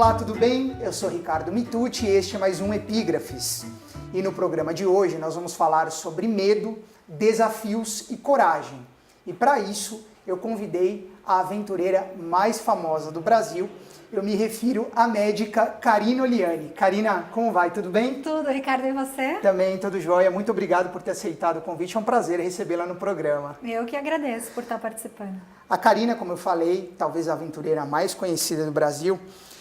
Olá, tudo bem? Eu sou Ricardo Mitucci e este é mais um Epígrafes. E no programa de hoje nós vamos falar sobre medo, desafios e coragem. E para isso eu convidei a aventureira mais famosa do Brasil. Eu me refiro à médica Karina Oliani. Karina, como vai? Tudo bem? Tudo, Ricardo, e você? Também, tudo jóia. Muito obrigado por ter aceitado o convite. É um prazer recebê-la no programa. Eu que agradeço por estar participando. A Karina, como eu falei, talvez a aventureira mais conhecida do Brasil,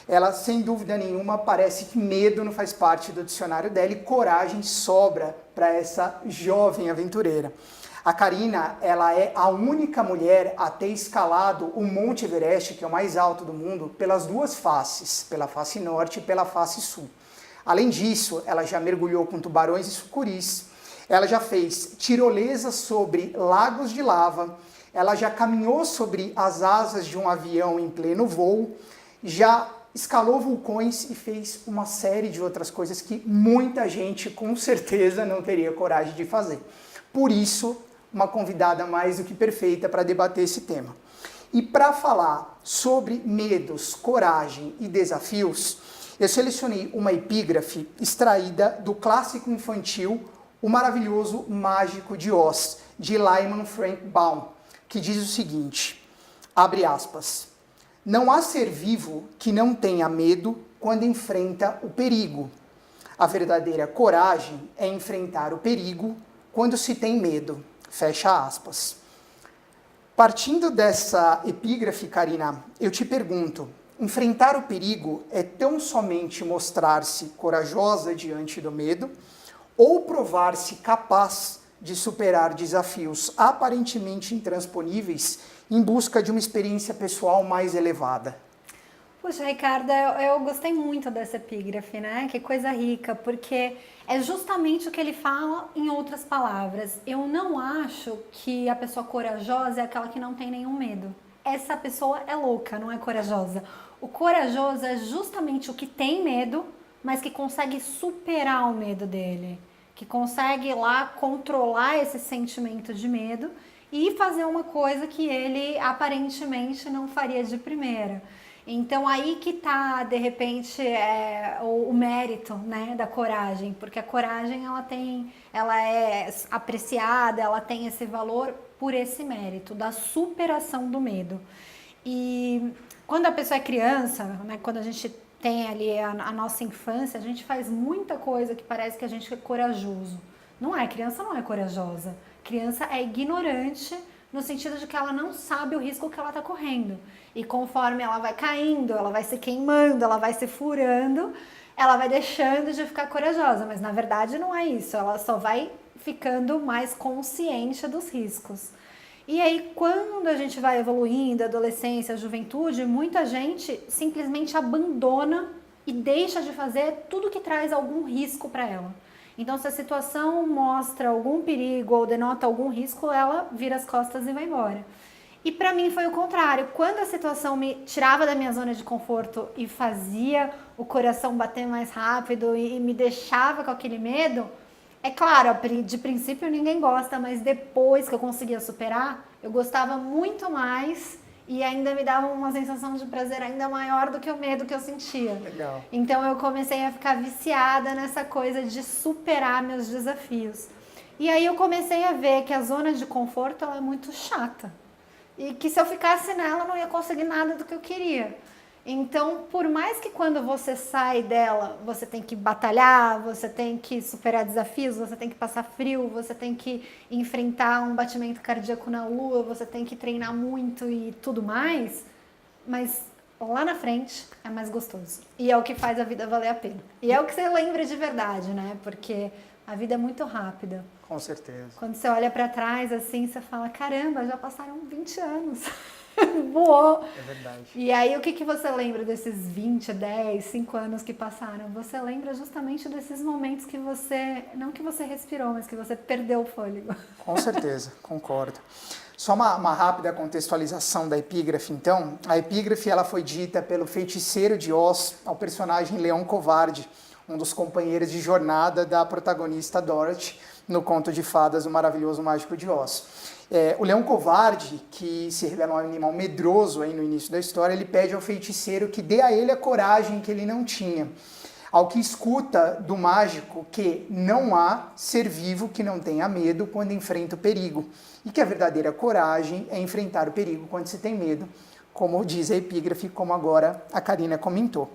ela, sem dúvida nenhuma, parece que medo não faz parte do dicionário dela e coragem sobra para essa jovem aventureira. A Karina, ela é a única mulher a ter escalado o Monte Everest, que é o mais alto do mundo, pelas duas faces, pela face norte e pela face sul. Além disso, ela já mergulhou com tubarões e sucuris, ela já fez tirolesa sobre lagos de lava, ela já caminhou sobre as asas de um avião em pleno voo, já escalou vulcões e fez uma série de outras coisas que muita gente com certeza não teria coragem de fazer. Por isso, uma convidada mais do que perfeita para debater esse tema. E para falar sobre medos, coragem e desafios, eu selecionei uma epígrafe extraída do clássico infantil O Maravilhoso Mágico de Oz, de Lyman Frank Baum, que diz o seguinte, abre aspas, não há ser vivo que não tenha medo quando enfrenta o perigo. A verdadeira coragem é enfrentar o perigo quando se tem medo. Fecha aspas. Partindo dessa epígrafe, Karina, eu te pergunto, enfrentar o perigo é tão somente mostrar-se corajosa diante do medo ou provar-se capaz de superar desafios aparentemente intransponíveis em busca de uma experiência pessoal mais elevada? Puxa, Ricardo, eu gostei muito dessa epígrafe, né? Que coisa rica, porque é justamente o que ele fala em outras palavras. Eu não acho que a pessoa corajosa é aquela que não tem nenhum medo. Essa pessoa é louca, não é corajosa. O corajoso é justamente o que tem medo, mas que consegue superar o medo dele. Que consegue ir lá controlar esse sentimento de medo e fazer uma coisa que ele aparentemente não faria de primeira. Então aí que tá, de repente, o mérito, né, da coragem, porque a coragem ela é apreciada, ela tem esse valor por esse mérito, da superação do medo. E quando a pessoa é criança, né, quando a gente tem ali a nossa infância, a gente faz muita coisa que parece que a gente é corajoso. Não é, criança não é corajosa. Criança é ignorante no sentido de que ela não sabe o risco que ela está correndo. E conforme ela vai caindo, ela vai se queimando, ela vai se furando, ela vai deixando de ficar corajosa. Mas na verdade não é isso, ela só vai ficando mais consciente dos riscos. E aí quando a gente vai evoluindo, adolescência, juventude, muita gente simplesmente abandona e deixa de fazer tudo que traz algum risco para ela. Então, se a situação mostra algum perigo ou denota algum risco, ela vira as costas e vai embora. E para mim foi o contrário. Quando a situação me tirava da minha zona de conforto e fazia o coração bater mais rápido e me deixava com aquele medo, é claro, de princípio ninguém gosta, mas depois que eu conseguia superar, eu gostava muito mais e ainda me dava uma sensação de prazer ainda maior do que o medo que eu sentia. Legal. Então eu comecei a ficar viciada nessa coisa de superar meus desafios. E aí eu comecei a ver que a zona de conforto ela é muito chata. E que se eu ficasse nela, eu não ia conseguir nada do que eu queria. Então, por mais que quando você sai dela, você tem que batalhar, você tem que superar desafios, você tem que passar frio, você tem que enfrentar um batimento cardíaco na lua, você tem que treinar muito e tudo mais, mas lá na frente é mais gostoso. E é o que faz a vida valer a pena. E é o que você lembra de verdade, né? Porque a vida é muito rápida. Com certeza. Quando você olha pra trás assim, você fala, caramba, já passaram 20 anos. Voou. É verdade. E aí, o que você lembra desses 20, 10, 5 anos que passaram? Você lembra justamente desses momentos que você, não que você respirou, mas que você perdeu o fôlego. Com certeza, concordo. Só uma rápida contextualização da epígrafe, então. A epígrafe ela foi dita pelo feiticeiro de Oz ao personagem Leão Covarde, um dos companheiros de jornada da protagonista Dorothy, no conto de fadas O Maravilhoso Mágico de Oz. O leão covarde, que se revela um animal medroso aí no início da história, ele pede ao feiticeiro que dê a ele a coragem que ele não tinha. Ao que escuta do mágico que não há ser vivo que não tenha medo quando enfrenta o perigo. E que a verdadeira coragem é enfrentar o perigo quando se tem medo, como diz a epígrafe, como agora a Karina comentou.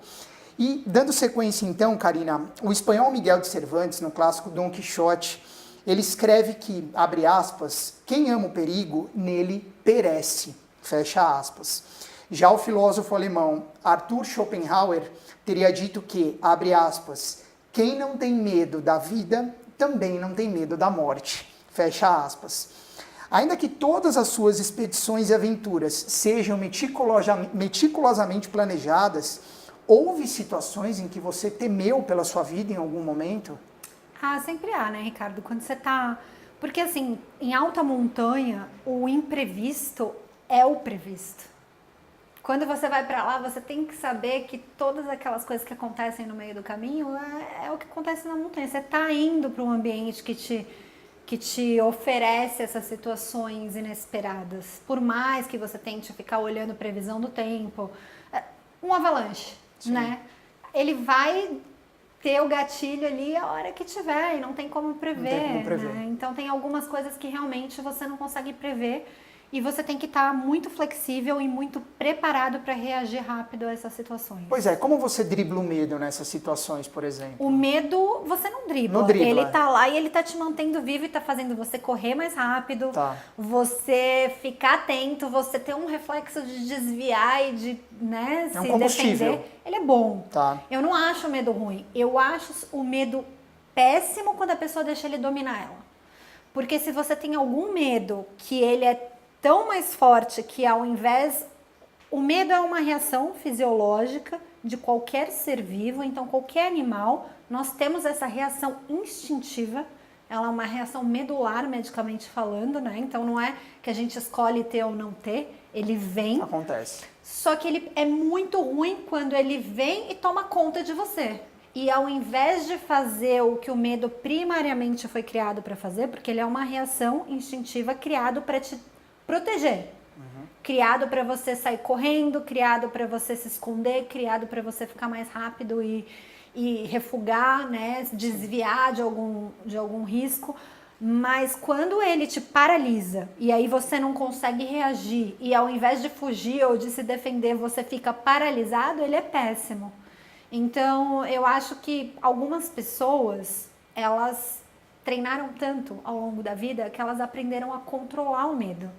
E dando sequência então, Karina, o espanhol Miguel de Cervantes, no clássico Dom Quixote, ele escreve que, abre aspas, quem ama o perigo, nele perece, fecha aspas. Já o filósofo alemão Arthur Schopenhauer teria dito que, abre aspas, quem não tem medo da vida, também não tem medo da morte, fecha aspas. Ainda que todas as suas expedições e aventuras sejam meticulosamente planejadas, houve situações em que você temeu pela sua vida em algum momento? Ah, sempre há, né, Ricardo? Quando você tá... Porque, assim, em alta montanha, o imprevisto é o previsto. Quando você vai pra lá, você tem que saber que todas aquelas coisas que acontecem no meio do caminho é o que acontece na montanha. Você tá indo para um ambiente que te oferece essas situações inesperadas. Por mais que você tente ficar olhando previsão do tempo. Um avalanche, sim, né? Ele vai ter o gatilho ali a hora que tiver e não tem como prever. Não tem como prever. Né? Então tem algumas coisas que realmente você não consegue prever. E você tem que estar muito flexível e muito preparado para reagir rápido a essas situações. Pois é, como você dribla o medo nessas situações, por exemplo? O medo você não dribla. Não dribla. Ele tá lá e ele tá te mantendo vivo e tá fazendo você correr mais rápido, você ficar atento, você ter um reflexo de desviar e de, né, se defender. Ele é bom. Eu não acho o medo ruim. Eu acho o medo péssimo quando a pessoa deixa ele dominar ela. Porque se você tem algum medo que ele é tão mais forte que ao invés... O medo é uma reação fisiológica de qualquer ser vivo, então qualquer animal, nós temos essa reação instintiva, ela é uma reação medular, medicamente falando, né? Então não é que a gente escolhe ter ou não ter, ele vem. Acontece. Só que ele é muito ruim quando ele vem e toma conta de você. E ao invés de fazer o que o medo primariamente foi criado para fazer, porque ele é uma reação instintiva criado para te proteger. Criado para você sair correndo, criado para você se esconder, criado para você ficar mais rápido e refugar, né, desviar de algum risco. Mas quando ele te paralisa e aí você não consegue reagir e ao invés de fugir ou de se defender, você fica paralisado, ele é péssimo. Então, eu acho que algumas pessoas, elas treinaram tanto ao longo da vida que elas aprenderam a controlar o medo.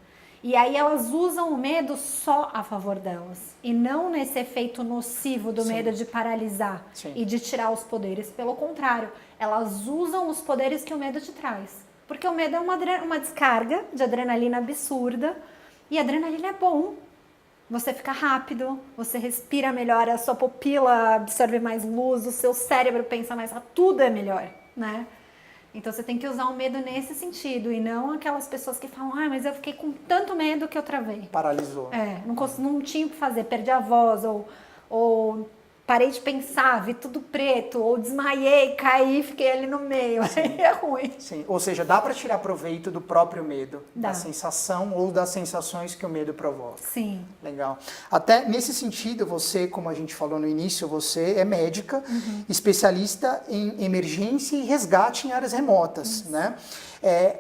E aí elas usam o medo só a favor delas. E não nesse efeito nocivo do medo de paralisar e de tirar os poderes. Pelo contrário, elas usam os poderes que o medo te traz. Porque o medo é uma descarga de adrenalina absurda. E a adrenalina é bom. Você fica rápido, você respira melhor, a sua pupila absorve mais luz, o seu cérebro pensa mais rápido, tudo é melhor, né? Então você tem que usar o medo nesse sentido e não aquelas pessoas que falam, mas eu fiquei com tanto medo que eu travei. Paralisou. Não tinha o que fazer, perdi a voz ou parei de pensar, vi tudo preto, ou desmaiei, caí, fiquei ali no meio. Aí é ruim. Sim, ou seja, dá para tirar proveito do próprio medo, da sensação ou das sensações que o medo provoca. Sim. Legal. Até nesse sentido, você, como a gente falou no início, você é médica, especialista em emergência e resgate em áreas remotas, né?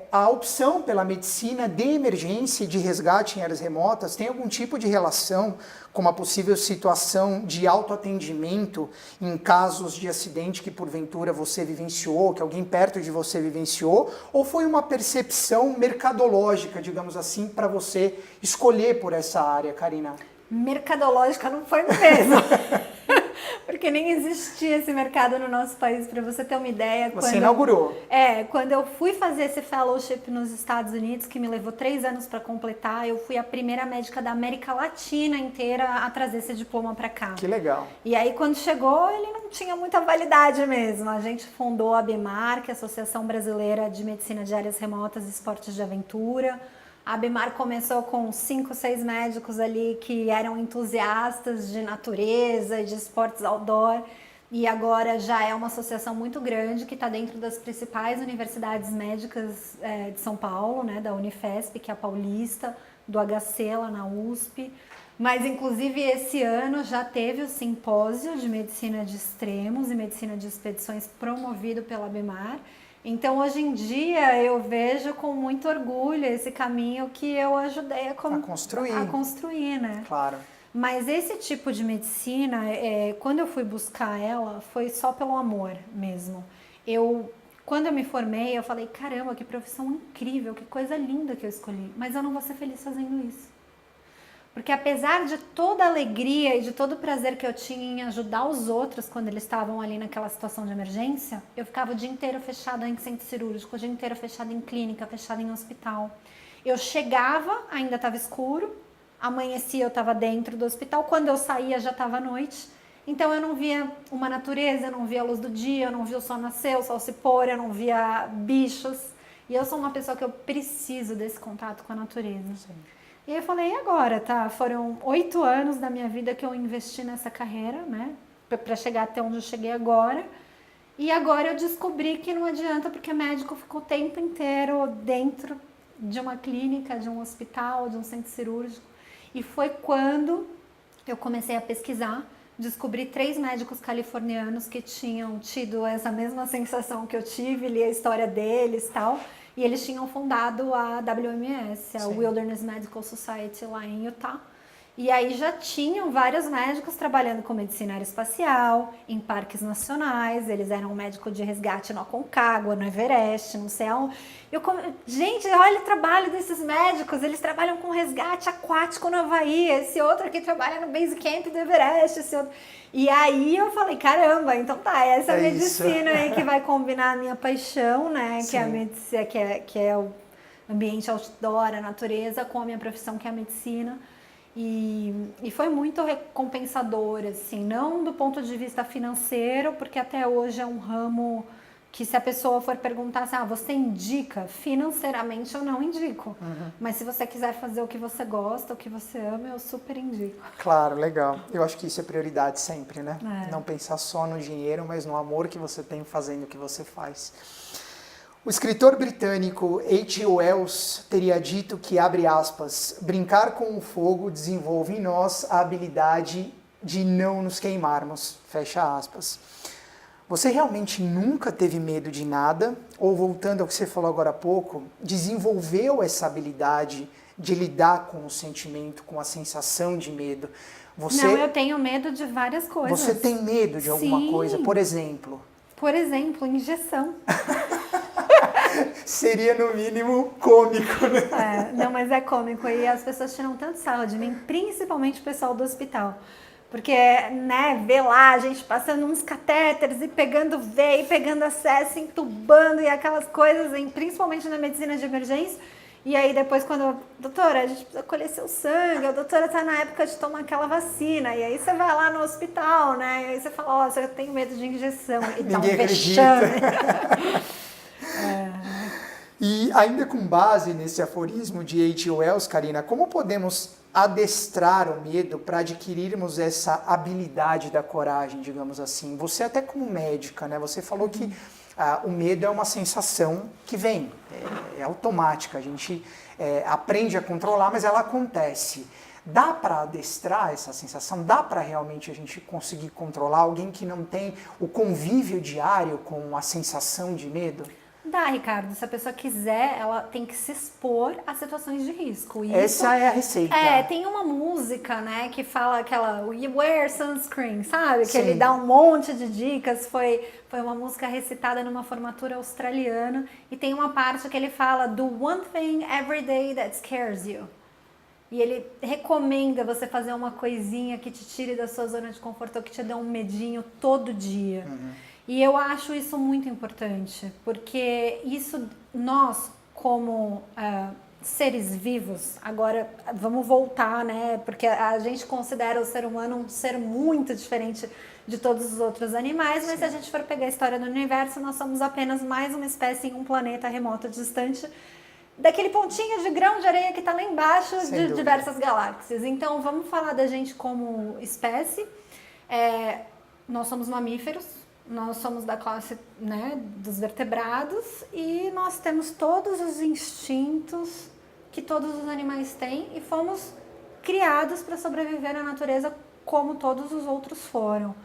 A opção pela medicina de emergência e de resgate em áreas remotas tem algum tipo de relação com uma possível situação de autoatendimento em casos de acidente que porventura você vivenciou, que alguém perto de você vivenciou, ou foi uma percepção mercadológica, digamos assim, para você escolher por essa área, Karina? Mercadológica não foi mesmo. Porque nem existia esse mercado no nosso país, para você ter uma ideia. Você inaugurou. Quando eu fui fazer esse fellowship nos Estados Unidos, que me levou 3 anos para completar, eu fui a primeira médica da América Latina inteira a trazer esse diploma para cá. Que legal. E aí quando chegou, ele não tinha muita validade mesmo. A gente fundou a ABMAR, que é a Associação Brasileira de Medicina de Áreas Remotas e Esportes de Aventura. A ABMAR começou com 5, 6 médicos ali que eram entusiastas de natureza e de esportes outdoor. e agora já é uma associação muito grande que está dentro das principais universidades médicas de São Paulo, né, da Unifesp, que é a Paulista, do HC lá na USP. Mas, inclusive, esse ano já teve o simpósio de medicina de extremos e medicina de expedições promovido pela ABMAR. Então, hoje em dia, eu vejo com muito orgulho esse caminho que eu ajudei a construir, né? Claro. Mas esse tipo de medicina, quando eu fui buscar ela, foi só pelo amor mesmo. Quando eu me formei, eu falei, caramba, que profissão incrível, que coisa linda que eu escolhi. Mas eu não vou ser feliz fazendo isso. Porque apesar de toda a alegria e de todo o prazer que eu tinha em ajudar os outros quando eles estavam ali naquela situação de emergência, eu ficava o dia inteiro fechada em centro cirúrgico, o dia inteiro fechada em clínica, fechada em hospital. Eu chegava, ainda estava escuro, amanhecia, eu estava dentro do hospital, quando eu saía já estava noite. Então eu não via uma natureza, eu não via a luz do dia, eu não via o sol nascer, o sol se pôr, eu não via bichos. E eu sou uma pessoa que eu preciso desse contato com a natureza. Sim. E aí eu falei, e agora, tá? Foram 8 anos da minha vida que eu investi nessa carreira, né? Pra chegar até onde eu cheguei agora. E agora eu descobri que não adianta, porque médico ficou o tempo inteiro dentro de uma clínica, de um hospital, de um centro cirúrgico. E foi quando eu comecei a pesquisar, descobri 3 médicos californianos que tinham tido essa mesma sensação que eu tive, li a história deles e tal. E eles tinham fundado a WMS, a Sim. Wilderness Medical Society, lá em Utah. E aí já tinham vários médicos trabalhando com medicina aeroespacial, em parques nacionais. Eles eram um médico de resgate no Aconcagua, no Everest, não sei aonde. Gente, olha o trabalho desses médicos. Eles trabalham com resgate aquático no Havaí. Esse outro aqui trabalha no Base Camp do Everest. Esse outro... E aí eu falei, caramba, então tá, essa medicina aí que vai combinar a minha paixão, né? Que é a medicina, que é o ambiente outdoor, a natureza, com a minha profissão, que é a medicina. E foi muito recompensador, assim, não do ponto de vista financeiro, porque até hoje é um ramo que, se a pessoa for perguntar assim, você indica? Financeiramente eu não indico. Mas se você quiser fazer o que você gosta, o que você ama, eu super indico. Claro, legal. Eu acho que isso é prioridade sempre, né? É. Não pensar só no dinheiro, mas no amor que você tem fazendo o que você faz. O escritor britânico H.G. Wells teria dito que, abre aspas, brincar com o fogo desenvolve em nós a habilidade de não nos queimarmos, fecha aspas. Você realmente nunca teve medo de nada? Ou, voltando ao que você falou agora há pouco, desenvolveu essa habilidade de lidar com o sentimento, com a sensação de medo? Não, eu tenho medo de várias coisas. Você tem medo de alguma coisa? Por exemplo? Por exemplo, injeção. Seria, no mínimo, cômico, né? Não, mas é cômico. E as pessoas tiram tanto sarro de mim, principalmente o pessoal do hospital. Porque, né, vê lá a gente passando uns catéteres e pegando veia, e pegando acesso, entubando e aquelas coisas, principalmente na medicina de emergência. E aí depois quando, doutora, a gente precisa colher seu sangue, a doutora tá na época de tomar aquela vacina. E aí você vai lá no hospital, né, e aí você fala, eu tenho medo de injeção. E tá um vexame. E ainda com base nesse aforismo de H.G. Wells, Karina, como podemos adestrar o medo para adquirirmos essa habilidade da coragem, digamos assim? Você até como médica, né? Você falou que o medo é uma sensação que vem, é automática, a gente aprende a controlar, mas ela acontece. Dá para adestrar essa sensação? Dá para realmente a gente conseguir controlar alguém que não tem o convívio diário com a sensação de medo? Dá, Ricardo. Se a pessoa quiser, ela tem que se expor a situações de risco. E essa é a receita. Tem uma música, né, que fala aquela You wear sunscreen, sabe? Que Sim. ele dá um monte de dicas. Foi uma música recitada numa formatura australiana. E tem uma parte que ele fala do one thing every day that scares you. E ele recomenda você fazer uma coisinha que te tire da sua zona de conforto ou que te dê um medinho todo dia. E eu acho isso muito importante, porque isso, nós, como seres vivos, agora vamos voltar, né? Porque a gente considera o ser humano um ser muito diferente de todos os outros animais, mas se a gente for pegar a história do universo, nós somos apenas mais uma espécie em um planeta remoto, distante, daquele pontinho de grão de areia que está lá embaixo de diversas galáxias. Então, vamos falar da gente como espécie. nós somos mamíferos, nós somos da classe, né, dos vertebrados e nós temos todos os instintos que todos os animais têm e fomos criados para sobreviver na natureza como todos os outros foram,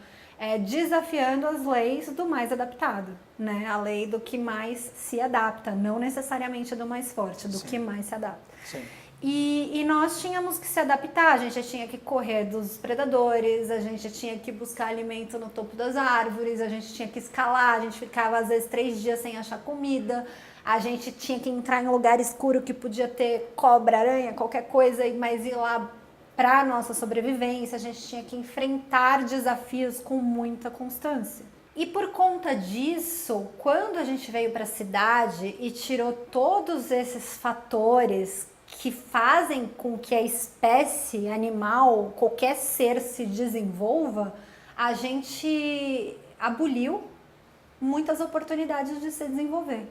desafiando as leis do mais adaptado, né? A lei do que mais se adapta, não necessariamente do mais forte, do que mais se adapta. Sim. E nós tínhamos que se adaptar, a gente tinha que correr dos predadores, a gente tinha que buscar alimento no topo das árvores, a gente tinha que escalar, a gente ficava às vezes 3 dias sem achar comida, a gente tinha que entrar em um lugar escuro que podia ter cobra, aranha, qualquer coisa, mas ir lá para a nossa sobrevivência, a gente tinha que enfrentar desafios com muita constância. E por conta disso, quando a gente veio para a cidade e tirou todos esses fatores que fazem com que a espécie animal, qualquer ser se desenvolva, a gente aboliu muitas oportunidades de se desenvolver.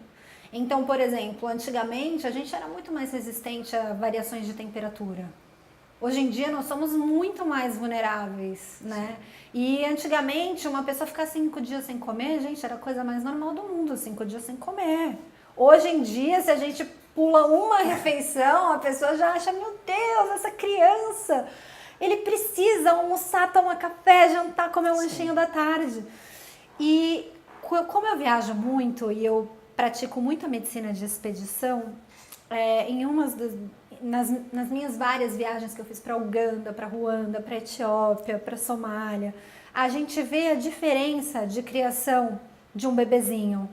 Então, por exemplo, antigamente a gente era muito mais resistente a variações de temperatura. Hoje em dia nós somos muito mais vulneráveis, né? E antigamente uma pessoa ficar 5 dias sem comer, gente, era a coisa mais normal do mundo, 5 dias sem comer. Hoje em dia, se a gente pula uma refeição, a pessoa já acha, meu Deus, essa criança, ele precisa almoçar, tomar café, jantar, comer um lanchinho da tarde. E como eu viajo muito e eu pratico muito a medicina de expedição, nas minhas várias viagens que eu fiz para Uganda, para Ruanda, para Etiópia, para Somália, a gente vê a diferença de criação de um bebezinho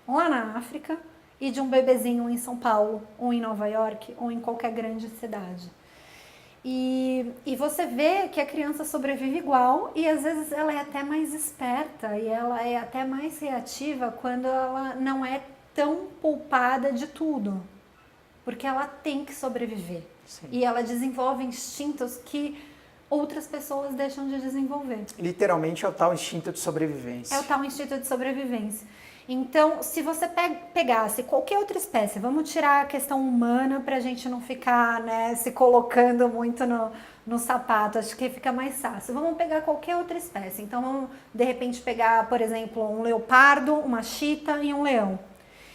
lá na África e de um bebezinho em São Paulo, ou em Nova York, ou em qualquer grande cidade. E você vê que a criança sobrevive igual e às vezes ela é até mais esperta e ela é até mais reativa quando ela não é tão poupada de tudo. Porque ela tem que sobreviver. Sim. E ela desenvolve instintos que outras pessoas deixam de desenvolver. Literalmente é o tal instinto de sobrevivência. É o tal instinto de sobrevivência. Então, se você pegasse qualquer outra espécie, vamos tirar a questão humana para a gente não ficar, né, se colocando muito no sapato, acho que fica mais fácil. Vamos pegar qualquer outra espécie. Então, vamos, de repente, pegar, por exemplo, um leopardo, uma chita e um leão.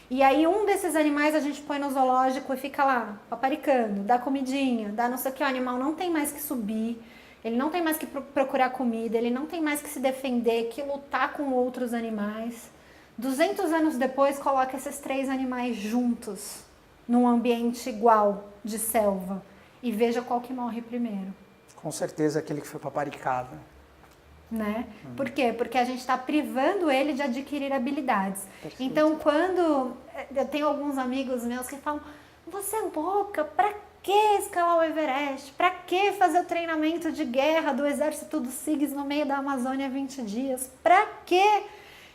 E aí um desses animais a gente põe no zoológico e fica lá, paparicando, dá comidinha, dá não sei o que, o animal não tem mais que subir, ele não tem mais que procurar comida, ele não tem mais que se defender, que lutar com outros animais. 200 anos depois, coloca esses 3 animais juntos, num ambiente igual, de selva, e veja qual que morre primeiro. Com certeza aquele que foi paparicado. Né? Por quê? Porque a gente está privando ele de adquirir habilidades. Perfeito. Então, quando eu tenho alguns amigos meus que falam, você é louca, pra que escalar o Everest? Pra que fazer o treinamento de guerra do exército dos SIGs no meio da Amazônia 20 dias? Pra quê?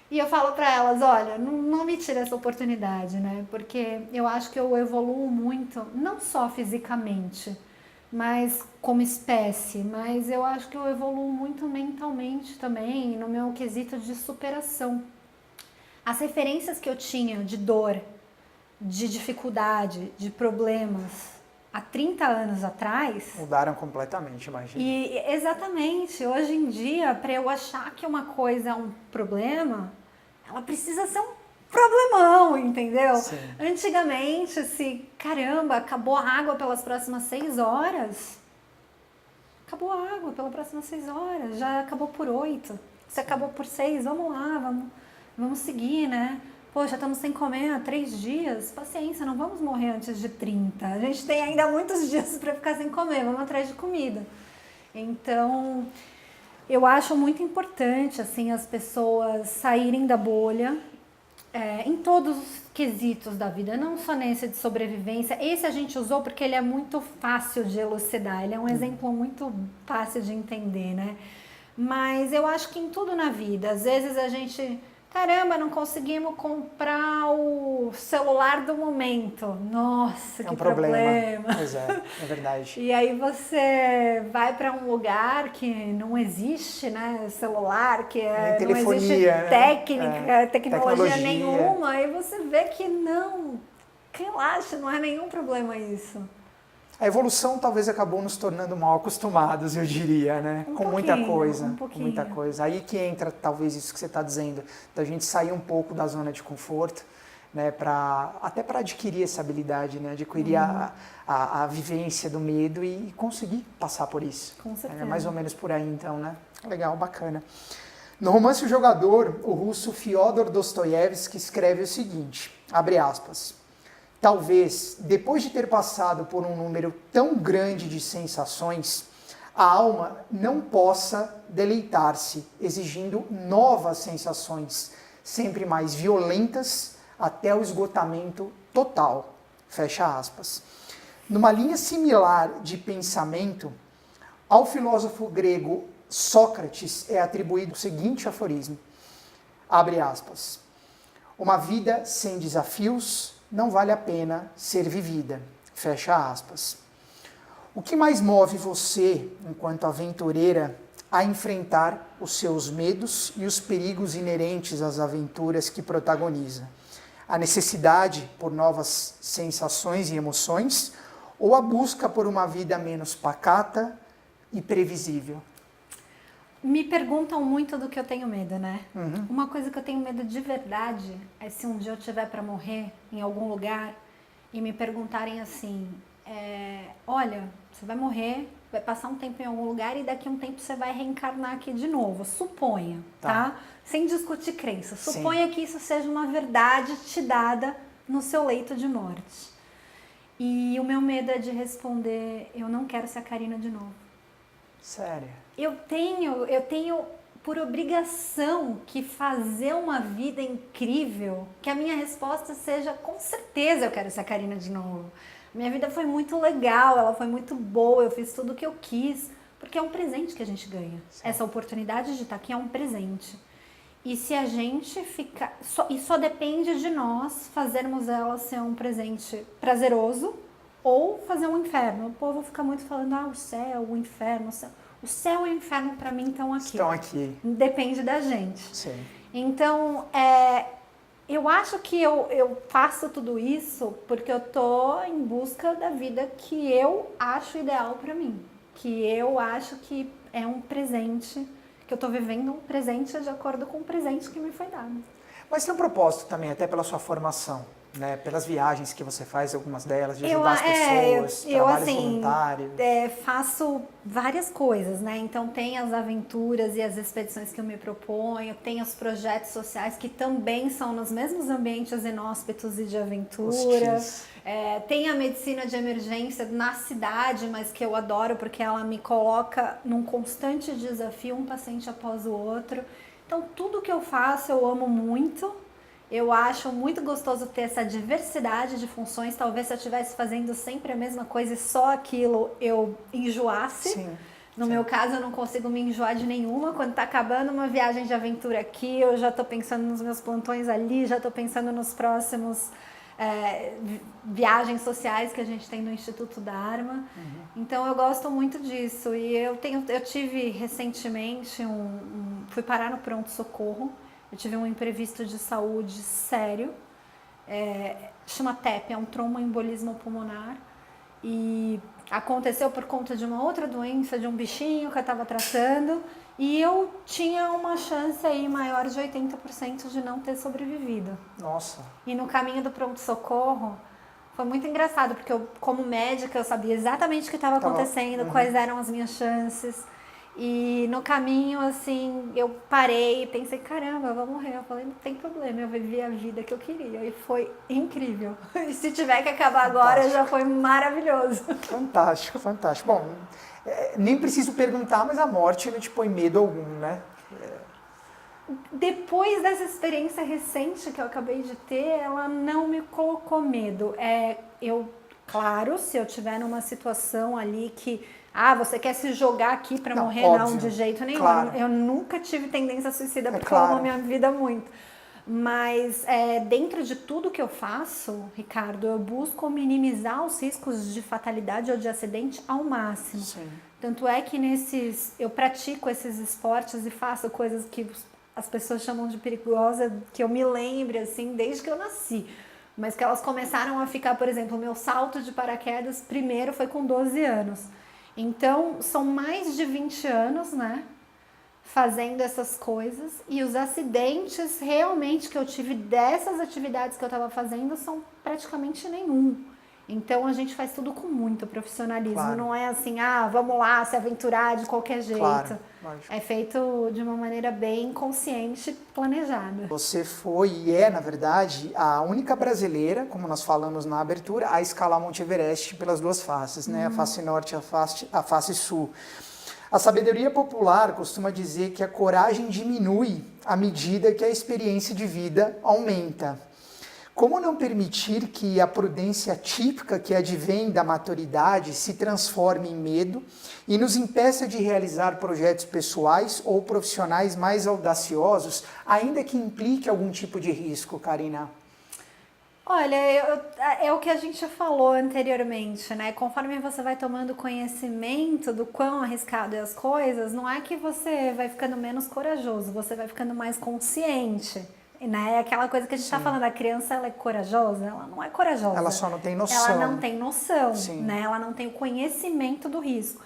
E eu falo para elas, olha, não me tira essa oportunidade, né? Porque eu acho que eu evoluo muito, não só fisicamente, mas como espécie, mas eu acho que eu evoluo muito mentalmente também, no meu quesito de superação. As referências que eu tinha de dor, de dificuldade, de problemas há 30 anos atrás... Mudaram completamente, imagina. E exatamente, hoje em dia, para eu achar que uma coisa é um problema, ela precisa ser um problemão, entendeu? Sim. Antigamente, se, caramba, acabou a água pelas próximas 6 horas, acabou a água pelas próximas 6 horas, já acabou por 8, se acabou por 6, vamos lá, vamos seguir, né? Poxa, estamos sem comer há 3 dias, paciência, não vamos morrer antes de 30, a gente tem ainda muitos dias para ficar sem comer, vamos atrás de comida. Então, eu acho muito importante, assim, as pessoas saírem da bolha, em todos os quesitos da vida, não só nesse de sobrevivência. Esse a gente usou porque ele é muito fácil de elucidar, ele é um exemplo muito fácil de entender, né? Mas eu acho que em tudo na vida, às vezes a gente, caramba, não conseguimos comprar o celular do momento. Nossa, que problema. Pois é verdade. E aí você vai para um lugar que não existe, né, celular, que não existe tecnologia nenhuma, e você vê que não, relaxa, não é nenhum problema isso. A evolução talvez acabou nos tornando mal acostumados, eu diria, né? Com muita coisa, com muita coisa. Aí que entra talvez isso que você está dizendo, da gente sair um pouco da zona de conforto, né? Até para adquirir essa habilidade, né? Adquirir a vivência do medo e conseguir passar por isso. Com certeza. É mais ou menos por aí então, né? Legal, bacana. No romance O Jogador, o russo Fyodor Dostoiévski escreve o seguinte, abre aspas, talvez, depois de ter passado por um número tão grande de sensações, a alma não possa deleitar-se, exigindo novas sensações, sempre mais violentas, até o esgotamento total. Fecha aspas. Numa linha similar de pensamento, ao filósofo grego Sócrates é atribuído o seguinte aforismo, abre aspas, uma vida sem desafios não vale a pena ser vivida, fecha aspas. O que mais move você, enquanto aventureira, a enfrentar os seus medos e os perigos inerentes às aventuras que protagoniza? A necessidade por novas sensações e emoções ou a busca por uma vida menos pacata e previsível? Me perguntam muito do que eu tenho medo, né? Uma coisa que eu tenho medo de verdade é se um dia eu tiver para morrer em algum lugar e me perguntarem assim, olha, você vai morrer, vai passar um tempo em algum lugar e daqui a um tempo você vai reencarnar aqui de novo. Suponha, tá? Sem discutir crença. Suponha que isso seja uma verdade te dada no seu leito de morte. E o meu medo é de responder, eu não quero ser a Karina de novo. Sério? Eu tenho por obrigação que fazer uma vida incrível, que a minha resposta seja, com certeza eu quero ser a Karina de novo. Minha vida foi muito legal, ela foi muito boa, eu fiz tudo o que eu quis, porque é um presente que a gente ganha. Sim. Essa oportunidade de estar aqui é um presente. E se a gente ficar... só depende de nós fazermos ela ser um presente prazeroso ou fazer um inferno. O povo fica muito falando, o céu, o inferno, o céu. O céu e o inferno para mim estão aqui. Estão aqui. Depende da gente. Sim. Então, eu acho que eu faço tudo isso porque eu tô em busca da vida que eu acho ideal para mim. Que eu acho que é um presente, que eu tô vivendo um presente de acordo com o presente que me foi dado. Mas tem um propósito também, até pela sua formação, né? Pelas viagens que você faz, algumas delas, de ajudar as pessoas, trabalhos voluntários. Faço várias coisas, né? Então tem as aventuras e as expedições que eu me proponho, tem os projetos sociais que também são nos mesmos ambientes inóspitos e de aventura. Tem a medicina de emergência na cidade, mas que eu adoro porque ela me coloca num constante desafio, um paciente após o outro. Então tudo que eu faço eu amo muito. Eu acho muito gostoso ter essa diversidade de funções. Talvez se eu estivesse fazendo sempre a mesma coisa e só aquilo eu enjoasse. Sim. No meu caso, eu não consigo me enjoar de nenhuma. Quando tá acabando uma viagem de aventura aqui, eu já tô pensando nos meus plantões ali, já tô pensando nos próximos viagens sociais que a gente tem no Instituto Dharma. Então eu gosto muito disso. E eu tive recentemente fui parar no pronto-socorro. Eu tive um imprevisto de saúde sério, chama TEP, é um tromboembolismo pulmonar, e aconteceu por conta de uma outra doença, de um bichinho que eu estava tratando, e eu tinha uma chance aí maior de 80% de não ter sobrevivido. Nossa! E no caminho do pronto-socorro, foi muito engraçado, porque eu, como médica, eu sabia exatamente o que estava acontecendo, quais eram as minhas chances. E no caminho, assim, eu parei e pensei, caramba, eu vou morrer. Eu falei, não tem problema, eu vivi a vida que eu queria. E foi incrível. E se tiver que acabar agora, já foi maravilhoso. Fantástico, fantástico. Bom, nem preciso perguntar, mas a morte não te põe medo algum, né? Depois dessa experiência que eu acabei de ter, ela não me colocou medo. Claro, se eu estiver numa situação ali que... você quer se jogar aqui para morrer? Óbvio, não, de jeito nenhum. Claro. Eu nunca tive tendência suicida porque eu amo a minha vida muito. Mas dentro de tudo que eu faço, Ricardo, eu busco minimizar os riscos de fatalidade ou de acidente ao máximo. Sim. Tanto é que eu pratico esses esportes e faço coisas que as pessoas chamam de perigosa, que eu me lembre, assim, desde que eu nasci. mas que elas começaram a ficar, por exemplo, o meu salto de paraquedas primeiro foi com 12 anos. Então, são mais de 20 anos, né, fazendo essas coisas, e os acidentes realmente que eu tive dessas atividades que eu estava fazendo são praticamente nenhum. Então a gente faz tudo com muito profissionalismo, Claro. Não é assim, vamos lá se aventurar de qualquer jeito. Claro, é feito de uma maneira bem consciente, planejada. Você foi e é, na verdade, a única brasileira, como nós falamos na abertura, a escalar Monte Everest pelas duas faces, né? A face norte e a face sul. A sabedoria popular costuma dizer que a coragem diminui à medida que a experiência de vida aumenta. Como não permitir que a prudência típica que advém da maturidade se transforme em medo e nos impeça de realizar projetos pessoais ou profissionais mais audaciosos, ainda que implique algum tipo de risco, Karina? Olha, é o que a gente falou anteriormente, né? Conforme você vai tomando conhecimento do quão arriscado é as coisas, não é que você vai ficando menos corajoso, você vai ficando mais consciente. Né? É aquela coisa que a gente está falando, a criança ela é corajosa? Ela não é corajosa. Ela só não tem noção. Ela não tem noção, né? Ela não tem o conhecimento do risco.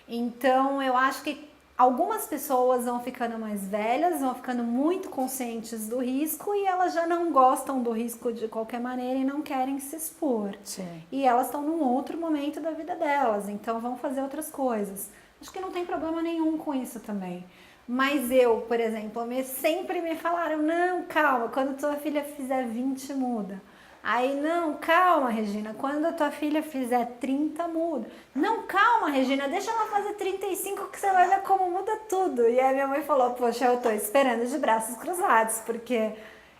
Então, eu acho que algumas pessoas vão ficando mais velhas, vão ficando muito conscientes do risco e elas já não gostam do risco de qualquer maneira e não querem se expor. Sim. E elas estão num outro momento da vida delas, então vão fazer outras coisas. Acho que não tem problema nenhum com isso também. Mas eu, por exemplo, sempre me falaram, não, calma, quando tua filha fizer 20, muda. Aí, não, calma, Regina, quando a tua filha fizer 30, muda. Não, calma, Regina, deixa ela fazer 35 que você vai ver como muda tudo. E aí minha mãe falou, poxa, eu tô esperando de braços cruzados, porque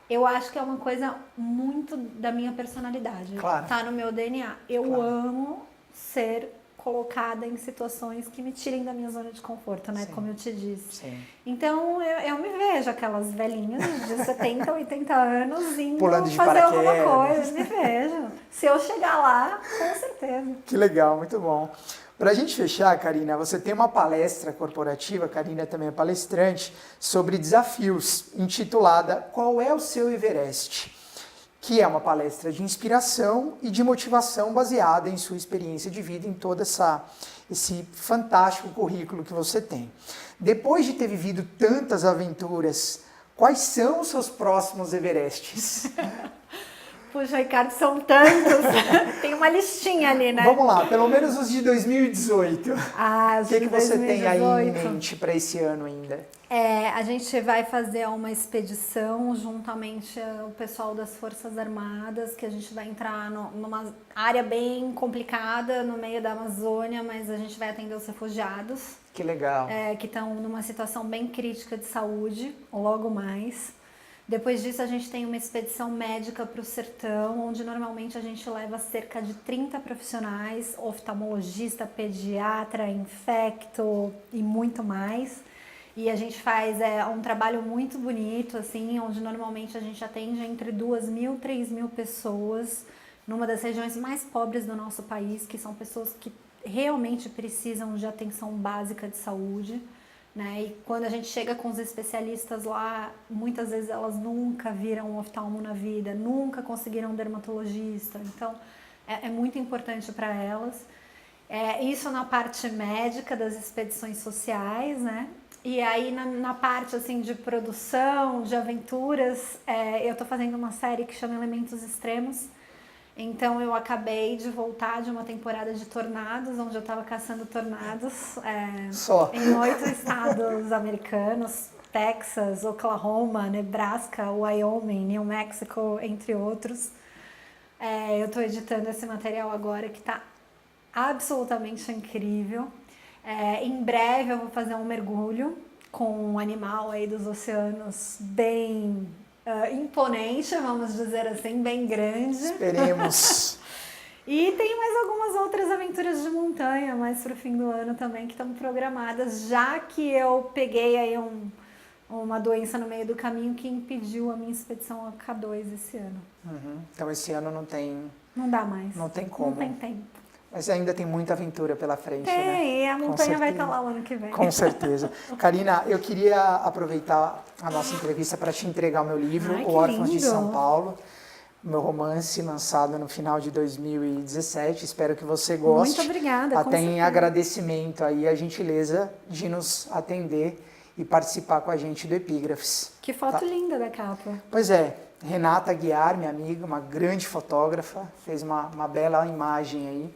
eu acho que é uma coisa muito da minha personalidade. Claro. Tá no meu DNA. Eu amo ser colocada em situações que me tirem da minha zona de conforto, né? Sim. Como eu te disse. Sim. Então, eu me vejo aquelas velhinhas de 70, 80 anos indo pulando de fazer paraquedas. alguma coisa. Me vejo. Se eu chegar lá, com certeza. Que legal, muito bom. Para a gente fechar, Karina, você tem uma palestra corporativa, Karina também é palestrante, sobre desafios, intitulada Qual é o seu Everest? Que é uma palestra de inspiração e de motivação baseada em sua experiência de vida, em todo esse fantástico currículo que você tem. Depois de ter vivido tantas aventuras, quais são os seus próximos Everestes? Puxa, Ricardo, são tantos. Tem uma listinha ali, né? Vamos lá, pelo menos os de 2018. Os de 2018. O que você tem aí em mente para esse ano ainda? A gente vai fazer uma expedição juntamente ao pessoal das Forças Armadas, que a gente vai entrar numa área bem complicada no meio da Amazônia, mas a gente vai atender os refugiados. Que legal. Que estão numa situação bem crítica de saúde, logo mais. Depois disso, a gente tem uma expedição médica para o sertão, onde normalmente a gente leva cerca de 30 profissionais, oftalmologista, pediatra, infecto e muito mais. E a gente faz um trabalho muito bonito, assim, onde normalmente a gente atende entre 2.000 e 3.000 pessoas, numa das regiões mais pobres do nosso país, que são pessoas que realmente precisam de atenção básica de saúde. Né? E quando a gente chega com os especialistas lá, muitas vezes elas nunca viram um oftalmo na vida, nunca conseguiram um dermatologista, então é muito importante para elas. Isso na parte médica das expedições sociais, né? E aí na parte assim, de produção, de aventuras, eu estou fazendo uma série que chama Elementos Extremos. Então eu acabei de voltar de uma temporada de tornados, onde eu estava caçando tornados em 8 estados americanos, Texas, Oklahoma, Nebraska, Wyoming, New Mexico, entre outros. Eu estou editando esse material agora que está absolutamente incrível. Em breve eu vou fazer um mergulho com um animal aí dos oceanos bem imponente, vamos dizer assim, bem grande. Esperemos. E tem mais algumas outras aventuras de montanha mais para o fim do ano também que estão programadas, já que eu peguei aí uma doença no meio do caminho que impediu a minha expedição a K2 esse ano. Uhum. Então esse ano não tem... Não dá mais. Não tem como. Não tem tempo. Mas ainda tem muita aventura pela frente, tem, né? E a montanha vai estar lá o ano que vem. Com certeza. Karina, eu queria aproveitar a nossa entrevista para te entregar o meu livro, O Órfãos de São Paulo. meu romance lançado no final de 2017. Espero que você goste. Muito obrigada. Até em agradecimento aí a gentileza de nos atender e participar com a gente do Epígrafes. Que foto linda da capa. Pois é, Renata Aguiar, minha amiga, uma grande fotógrafa, fez uma bela imagem aí.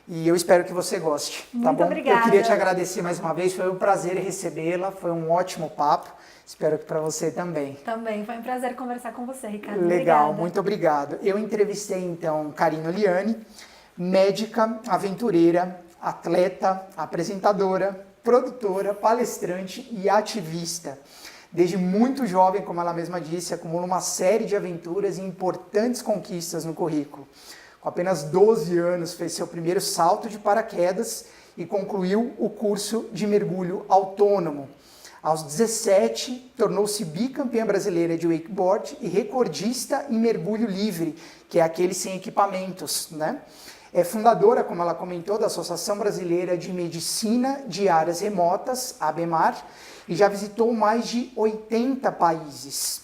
E eu espero que você goste, tá Muito bom? obrigada. Eu queria te agradecer mais uma vez, foi um prazer recebê-la, foi um ótimo papo. Espero que para você também. Também, foi um prazer conversar com você, Ricardo. Legal, Obrigada. muito obrigado. Eu entrevistei então Karina Oliani, médica, aventureira, atleta, apresentadora, produtora, palestrante e ativista. Desde muito jovem, como ela mesma disse, acumula uma série de aventuras e importantes conquistas no currículo. Com apenas 12 anos, fez seu primeiro salto de paraquedas e concluiu o curso de mergulho autônomo. Aos 17, tornou-se bicampeã brasileira de wakeboard e recordista em mergulho livre, que é aquele sem equipamentos, né? É fundadora, como ela comentou, da Associação Brasileira de Medicina de Áreas Remotas, ABEMAR, e já visitou mais de 80 países.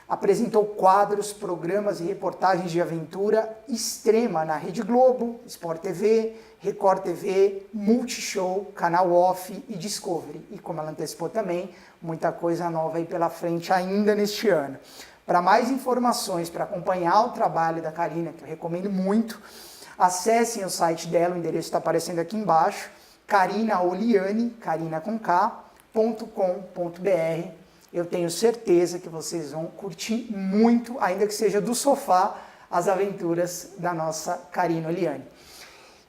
Apresentou quadros, programas e reportagens de aventura extrema na Rede Globo, Sport TV, Record TV, Multishow, Canal Off e Discovery. E como ela antecipou também, muita coisa nova aí pela frente ainda neste ano. Para mais informações, para acompanhar o trabalho da Karina, que eu recomendo muito, acessem o site dela, o endereço está aparecendo aqui embaixo, karinaoliani, karina.com.br. Eu tenho certeza que vocês vão curtir muito, ainda que seja do sofá, as aventuras da nossa Karina Oliani.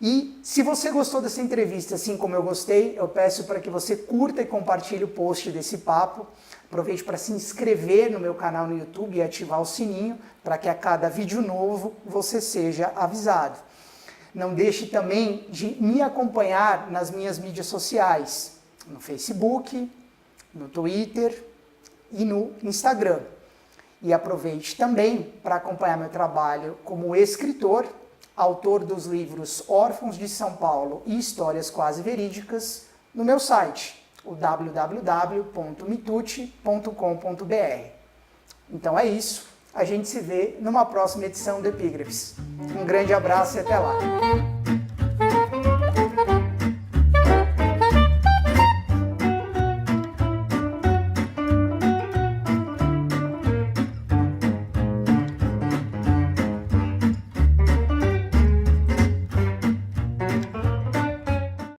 E se você gostou dessa entrevista, assim como eu gostei, eu peço para que você curta e compartilhe o post desse papo. Aproveite para se inscrever no meu canal no YouTube e ativar o sininho para que a cada vídeo novo você seja avisado. Não deixe também de me acompanhar nas minhas mídias sociais, no Facebook, no Twitter e no Instagram. E aproveite também para acompanhar meu trabalho como escritor, autor dos livros Órfãos de São Paulo e Histórias Quase Verídicas, no meu site, o www.mitucci.com.br. Então é isso, a gente se vê numa próxima edição do Epígrafes. Um grande abraço e até lá!